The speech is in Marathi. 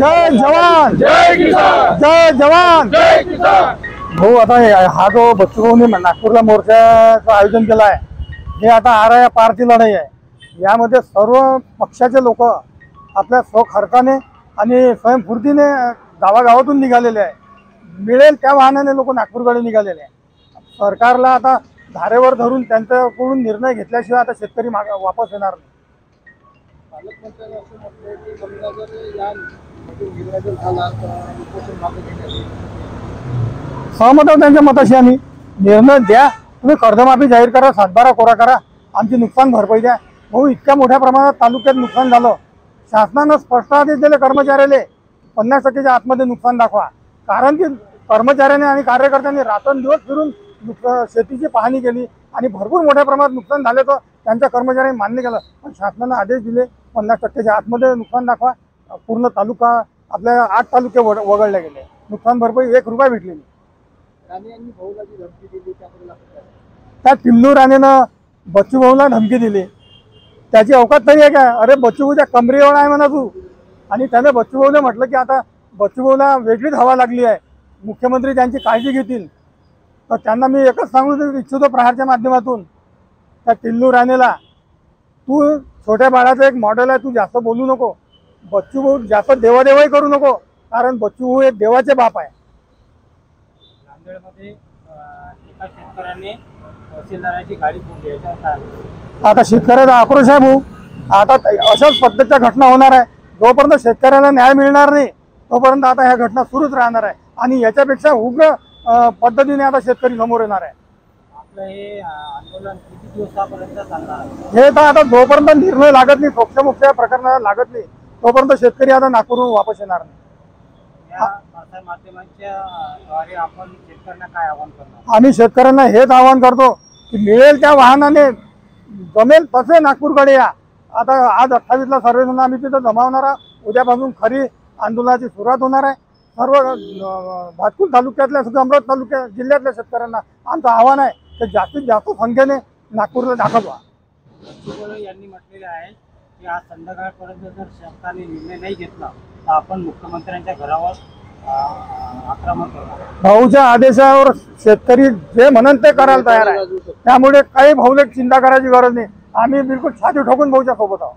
जय जवान जय किसान, जय जवान जय किसान। भाऊ, आता हा जो बच्चूभाऊने नागपूरला मोर्चाचं आयोजन केलं आहे, हे आता आर या पारची लढाई आहे। यामध्ये सर्व पक्षाचे लोक आपल्या स्वखर्चाने आणि स्वयंस्फूर्तीने गावागावातून निघालेले आहे। मिळेल त्या वाहनाने लोक नागपूरकडे निघालेले आहे। सरकारला आता धारेवर धरून त्यांच्याकडून निर्णय घेतल्याशिवाय आता शेतकरी वापस येणार नाही। पालकमंत्र्यांनी असं म्हटलं की समजा जर या निर्णय झाला तर उपोषण मागे घेण्यात सहमत आहोत त्यांच्या मताशी आम्ही। निर्णय द्या, तुम्ही कर्जमाफी जाहीर करा, 7/12 कोरा करा, आमची नुकसान भरपाई द्या। भाऊ, इतक्या मोठ्या प्रमाणात तालुक्यात नुकसान झालं, शासनानं स्पष्ट आदेश दिले कर्मचाऱ्याला 50%च्या आतमध्ये नुकसान दाखवा। कारण की कर्मचाऱ्यांनी आणि कार्यकर्त्यांनी रात्रंदिवस फिरून शेतीची पाहणी केली आणि भरपूर मोठ्या प्रमाणात नुकसान झाले तर त्यांच्या कर्मचाऱ्यांनी मान्य केलं, पण शासनानं आदेश दिले 50%च्या आतमध्ये नुकसान दाखवा। पूर्ण तालुका, आपल्या 8 तालुके वगळले गेले, नुकसान भरपाई 1 रुपया भेटली नाही। राणे भाऊला जी धमकी दिली त्याबद्दल त्या टिल्लू राणेनं बच्चू भाऊला धमकी दिली, त्याची अवकात तरी आहे का? अरे बच्चू भाऊच्या कमरेवर आहे म्हणा तू। आणि त्याने बच्चू भाऊने म्हटलं की आता बच्चू भाऊला वेगळीच हवा लागली आहे, मुख्यमंत्री त्यांची काळजी घेतील। तर त्यांना मी एकच सांगू इच्छितो प्रहारच्या माध्यमातून, त्या टिल्लू राणेला, तू छोट्या बाळाचं एक मॉडेल आहे, तू जास्त बोलू नको। बच्चू भाऊ जास्त देवादेवाही करू नको, कारण बच्चू भाऊ हे देवाचे बाप आहे। नांदेडमध्ये एका शेतकऱ्याने तहसीलदाराची गाडी फोडली, आता शेतकऱ्याचा आक्रोश आहे भाऊ। आता अशाच पद्धतीच्या घटना होणार आहे। जोपर्यंत शेतकऱ्याला न्याय मिळणार नाही तोपर्यंत आता ह्या घटना सुरूच राहणार आहे आणि याच्यापेक्षा उग्र पद्धतीने आता शेतकरी समोर येणार आहे। आपलं हे आंदोलन किती दिवसापर्यंत चालणार आहे? हे तर आता जोपर्यंत निर्णय लागत नाही, सोक्षमोक्ष प्रकरणाला लागत नाही तोपर्यंत शेतकरी आता नागपूरहून वापस येणार नाही। या प्रसार माध्यमांच्या द्वारे आपण शेतकऱ्यांना काय आवाहन करणार? आम्ही शेतकऱ्यांना हेच आवाहन करतो की मिळेल त्या वाहनाने जमेल तसे नागपूरकडे या। आता आज 28ला सर्वजण आम्ही तिथं जमावणार आहोत। उद्यापासून खरी आंदोलनाची सुरुवात होणार आहे। सर्व भातकुल तालुक्यातल्या, अमरावती तालुक्यात जिल्ह्यातल्या शेतकऱ्यांना आमचं आव्हान आहे की जास्तीत जास्त संख्येने नागपूरला दाखल व्हा। यांनी म्हटलेले आहे की आज संध्याकाळपर्यंत जर सरकारने निर्णय नाही घेतला तर आपण मुख्यमंत्र्यांच्या घरावर आक्रमण करणार। भाऊच्या आदेशावर शेतकरी जे म्हणन ते करायला तयार आहे, त्यामुळे काही भाऊला चिंता करायची गरज नाही। आम्ही बिलकुल छाती ठोकून भाऊच्या सोबत आहोत।